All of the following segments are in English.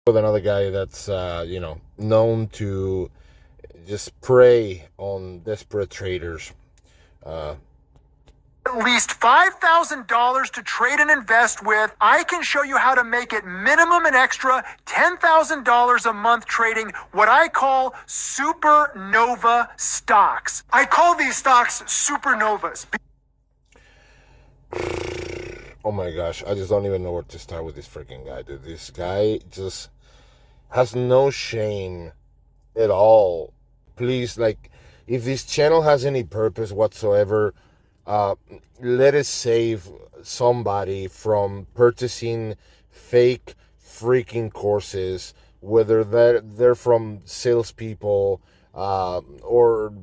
with another guy that's known to just prey on desperate traders. Uh, At least $5,000 to trade and invest with. I can show you how to make it minimum and extra $10,000 a month trading what I call supernova stocks. I call these stocks supernovas. oh my gosh, I just don't even know where to start with this freaking guy, dude. This guy just has no shame at all. Please, like, if this channel has any purpose whatsoever, uh, let us save somebody from purchasing fake freaking courses, whether they're from salespeople or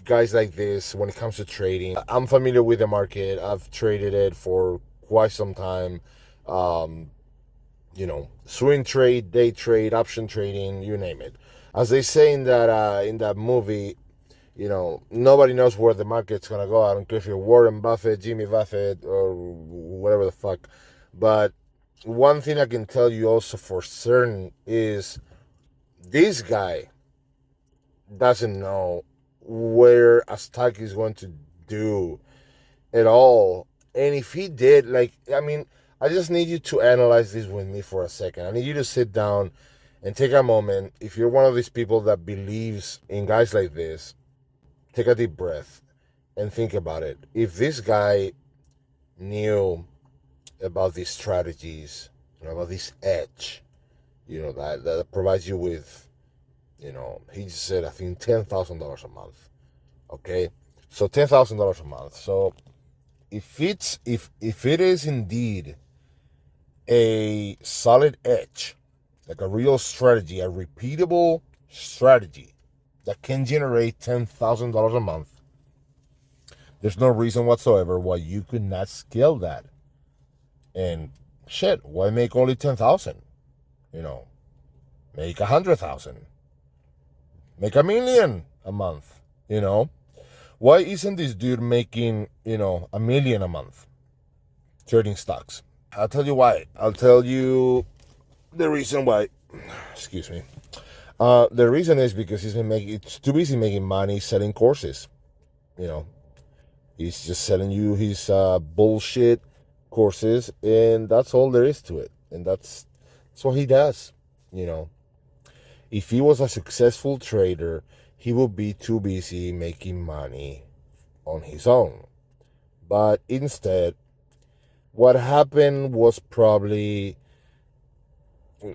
guys like this. When it comes to trading, I'm familiar with the market. I've traded it for quite some time. Swing trade, day trade, option trading, you name it. As they say in that movie, nobody knows where the market's gonna go. I don't care if you're Warren Buffett, Jimmy Buffett, or whatever the fuck. But one thing I can tell you also for certain is this guy doesn't know where a stock is going to do at all. And if he did, I just need you to analyze this with me for a second. I need you to sit down and take a moment. If you're one of these people that believes in guys like this, take a deep breath and think about it. If this guy knew about these strategies, about this edge, that provides you with, he just said, I think $10,000 a month. Okay, so $10,000 a month. So if it is indeed a solid edge, like a real strategy, a repeatable strategy that can generate $10,000 a month, there's no reason whatsoever why you could not scale that. And shit, why make only 10,000? Make 100,000, make $1 million a month. Why isn't this dude making $1 million a month trading stocks? I'll tell you why. I'll tell you the reason why. Excuse me. The reason is because it's too busy making money selling courses. He's just selling you his bullshit courses, and that's all there is to it. And that's what he does. If he was a successful trader, he would be too busy making money on his own. But instead, what happened was probably,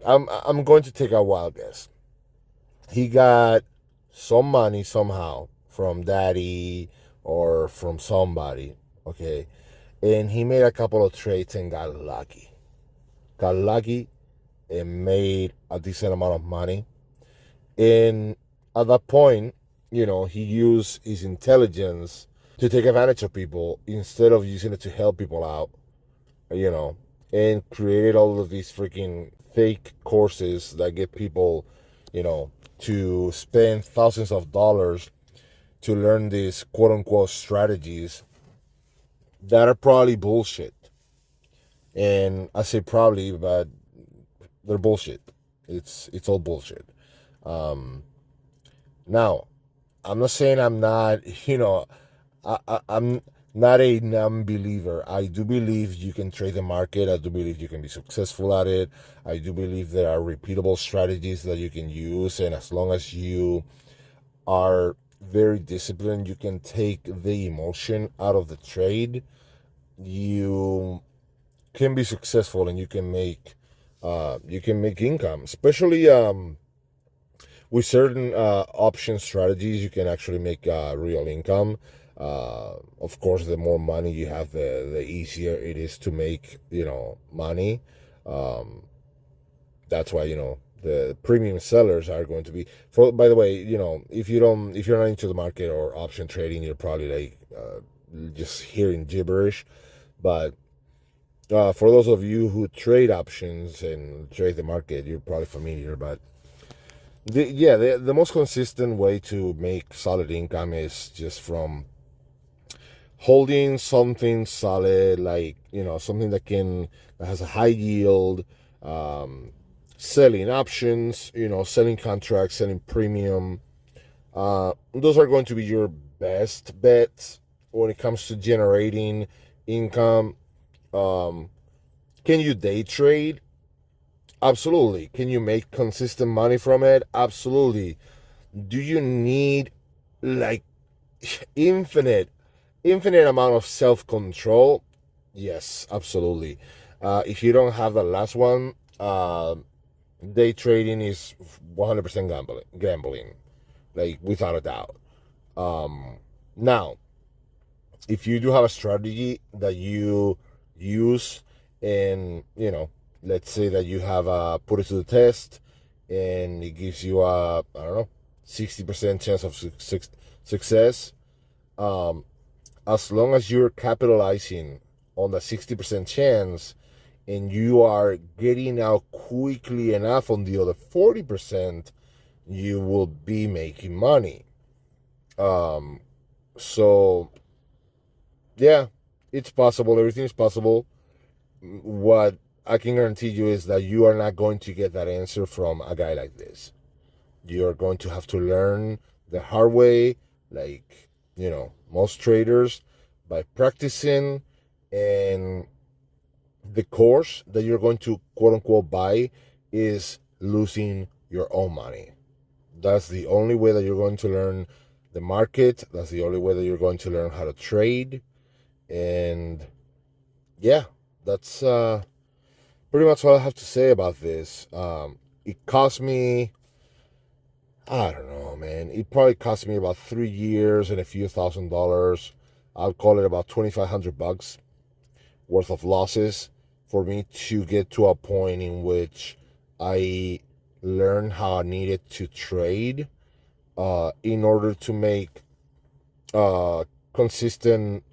I'm going to take a wild guess. He got some money somehow from daddy or from somebody, okay? And he made a couple of trades and got lucky. Got lucky and made a decent amount of money. And at that point, he used his intelligence to take advantage of people instead of using it to help people out, and created all of these freaking fake courses that get people, to spend thousands of dollars to learn these quote unquote strategies that are probably bullshit. And I say probably, but they're bullshit. It's all bullshit. Now, I'm not saying I'm not, I'm not a non-believer. I do believe you can trade the market. I do believe you can be successful at it. I do believe there are repeatable strategies that you can use. And as long as you are very disciplined, you can take the emotion out of the trade. You can be successful and you can make income, especially with certain option strategies. You can actually make real income. Of course, the more money you have, the easier it is to make money. That's why the premium sellers are going to be. By the way, if you're not into the market or option trading, you're probably like just hearing gibberish. But for those of you who trade options and trade the market, you're probably familiar. But the most consistent way to make solid income is just from holding something solid, like something that has a high yield, selling options, selling contracts, selling premium. Those are going to be your best bets when it comes to generating income. Can you day trade? Absolutely. Can you make consistent money from it? Absolutely. Do you need like infinite amount of self-control? Yes, absolutely. If you don't have the last one, day trading is 100% gambling, like without a doubt. Now, if you do have a strategy that you use, and let's say that you have put it to the test, and it gives you a, I don't know, 60% chance of success. As long as you're capitalizing on the 60% chance, and you are getting out quickly enough on the other 40%, you will be making money. So yeah, it's possible. Everything is possible. What I can guarantee you is that you are not going to get that answer from a guy like this. You are going to have to learn the hard way, like, most traders, by practicing. And the course that you're going to quote unquote buy is losing your own money. That's the only way that you're going to learn the market. That's the only way that you're going to learn how to trade. And yeah, that's pretty much all I have to say about this. It cost me, I don't know, man. It probably cost me about 3 years and a few $1,000s. I'll call it about $2,500 worth of losses for me to get to a point in which I learned how I needed to trade in order to make consistent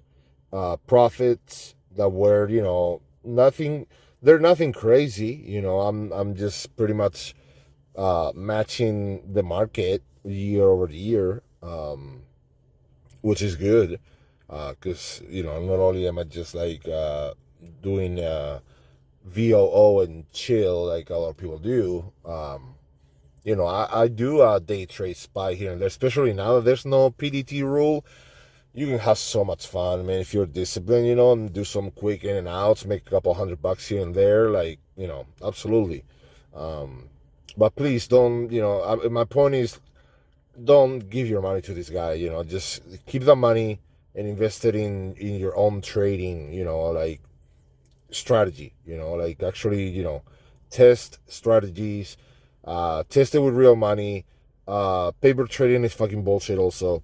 profits that were, they're nothing crazy. I'm just pretty much matching the market year over year, which is good, because not only am I just like doing VOO and chill like a lot of people do. I do day trade SPY here and there, especially now that there's no PDT rule. You can have so much fun, man, if you're disciplined, and do some quick in and outs, make a couple $100 here and there, like, absolutely. But please don't, my point is, don't give your money to this guy, just keep the money and invest it in your own trading, like strategy, like actually, test strategies, test it with real money. Paper trading is fucking bullshit also,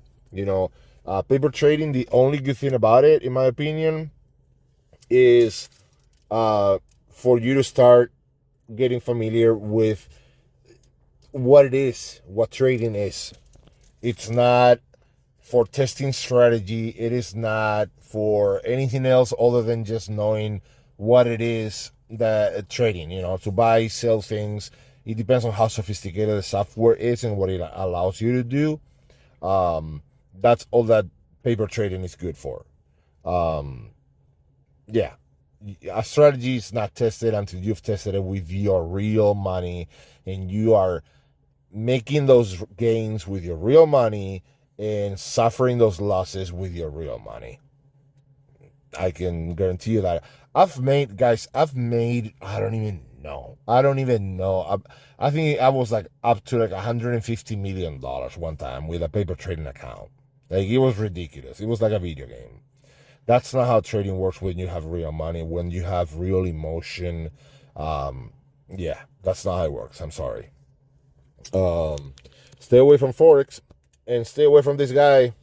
paper trading, the only good thing about it, in my opinion, is for you to start getting familiar with what it is, what trading is. It's not for testing strategy. It is not for anything else other than just knowing what it is that trading, to buy, sell things. It depends on how sophisticated the software is and what it allows you to do. That's all that paper trading is good for. Yeah. A strategy is not tested until you've tested it with your real money, and you are making those gains with your real money and suffering those losses with your real money. I can guarantee you that. I've made, I don't even know. I think I was like up to like $150 million one time with a paper trading account. Like, it was ridiculous. It was like a video game. That's not how trading works when you have real money, when you have real emotion. Yeah, that's not how it works. I'm sorry. Stay away from Forex and stay away from this guy.